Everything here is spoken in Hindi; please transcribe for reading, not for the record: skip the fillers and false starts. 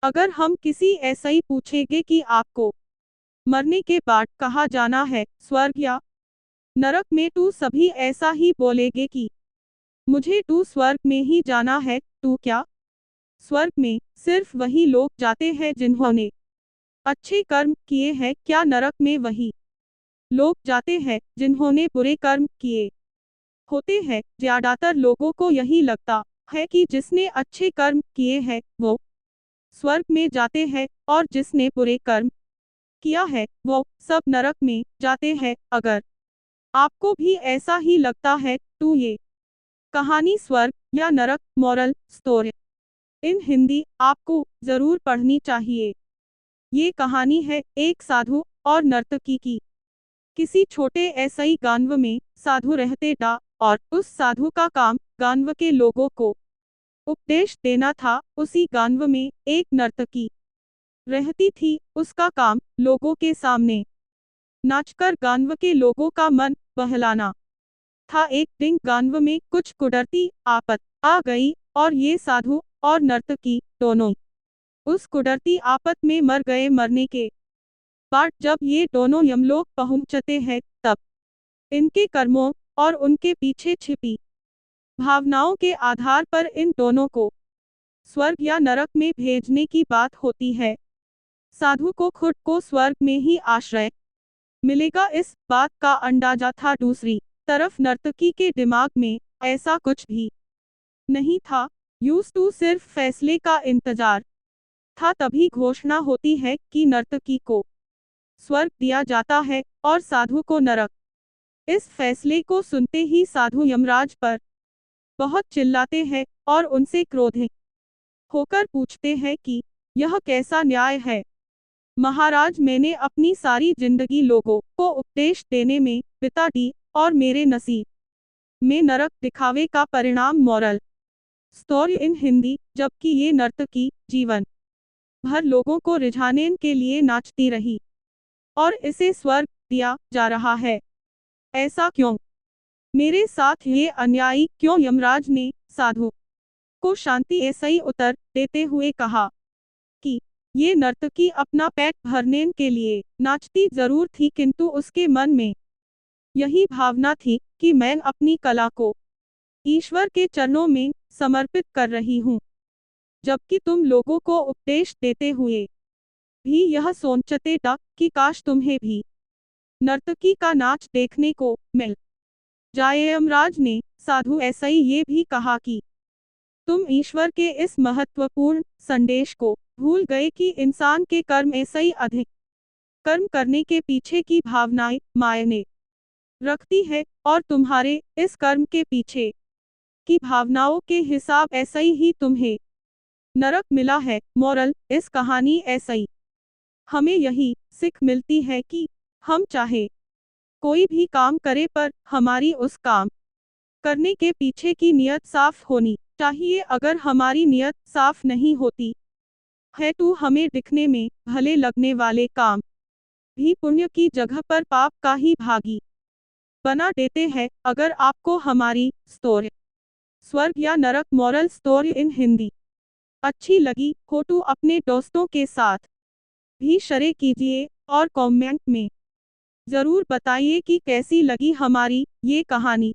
अगर हम किसी ऐसा ही पूछेंगे कि आपको मरने के बाद कहाँ जाना है, स्वर्ग या नरक में, तो सभी ऐसा ही बोलेंगे कि मुझे तो स्वर्ग में ही जाना है। तो क्या स्वर्ग में सिर्फ वही लोग जाते हैं जिन्होंने अच्छे कर्म किए हैं? क्या नरक में वही लोग जाते हैं जिन्होंने बुरे कर्म किए होते हैं? ज्यादातर लोगों को यही लगता है कि जिसने अच्छे कर्म किए हैं वो स्वर्ग में जाते हैं और जिसने बुरे कर्म किया है वो सब नरक में जाते हैं। अगर आपको भी ऐसा ही लगता है तो ये कहानी स्वर्ग या नरक मॉरल स्टोरी इन हिंदी आपको जरूर पढ़नी चाहिए। ये कहानी है एक साधु और नर्तकी की। किसी छोटे ऐसे गांव में साधु रहते था और उस साधु का काम गांव के लोगों को उपदेश देना था। उसी गांव में एक नर्तकी रहती थी। उसका काम लोगों के सामने नाचकर गांव के लोगों का मन बहलाना था। एक दिन गांव में कुछ कुदरती आफत आ गई और ये साधु और नर्तकी दोनों उस कुदरती आफत में मर गए। मरने के बाद जब ये दोनों यमलोक पहुंचते हैं तब इनके कर्मों और उनके पीछे छिपी भावनाओं के आधार पर इन दोनों को स्वर्ग या नरक में भेजने की बात होती है। साधु को खुद को स्वर्ग में ही आश्रय मिलेगा, इस बात का अंदाजा था। दूसरी तरफ नर्तकी के दिमाग में ऐसा कुछ भी नहीं था। यूं तो सिर्फ फैसले का इंतजार था। तभी घोषणा होती है कि नर्तकी को स्वर्ग दिया जाता है और साधु को नरक। इस फैसले को सुनते ही साधु यमराज पर बहुत चिल्लाते हैं और उनसे क्रोधित होकर पूछते हैं कि यह कैसा न्याय है महाराज। मैंने अपनी सारी जिंदगी लोगों को उपदेश देने में बिता दी और मेरे नसीब में नरक दिखावे का परिणाम। Moral story in Hindi. जबकि ये नर्तकी जीवन भर लोगों को रिझाने के लिए नाचती रही और इसे स्वर्ग दिया जा रहा है, ऐसा क्यों? मेरे साथ ये अन्यायी क्यों? यमराज ने साधु को शांति ऐसा ही उत्तर देते हुए कहा कि ये नर्तकी अपना पेट भरने के लिए नाचती जरूर थी, किंतु उसके मन में यही भावना थी कि मैं अपनी कला को ईश्वर के चरणों में समर्पित कर रही हूँ। जबकि तुम लोगों को उपदेश देते हुए भी यह सोचते था कि काश तुम्हें भी नर्तकी का नाच देखने को मिल जाए। यमराज ने साधु ऐसा ही ये भी कहा कि तुम ईश्वर के इस महत्वपूर्ण संदेश को भूल गए कि इंसान के कर्म ऐसा ही अधिक कर्म करने के पीछे की भावनाएं मायने रखती है और तुम्हारे इस कर्म के पीछे की भावनाओं के हिसाब ऐसा ही तुम्हें नरक मिला है। मॉरल इस कहानी ऐसा ही हमें यही सीख मिलती है कि हम चाहे कोई भी काम करें पर हमारी उस काम करने के पीछे की नियत साफ होनी चाहिए। अगर हमारी नियत साफ नहीं होती है तो हमें दिखने में भले लगने वाले काम भी पुण्य की जगह पर पाप का ही भागी बना देते हैं। अगर आपको हमारी स्टोरी स्वर्ग या नरक मॉरल स्टोरी इन हिंदी अच्छी लगी हो तो अपने दोस्तों के साथ भी शेयर कीजिए और कमेंट में ज़रूर बताइए कि कैसी लगी हमारी ये कहानी।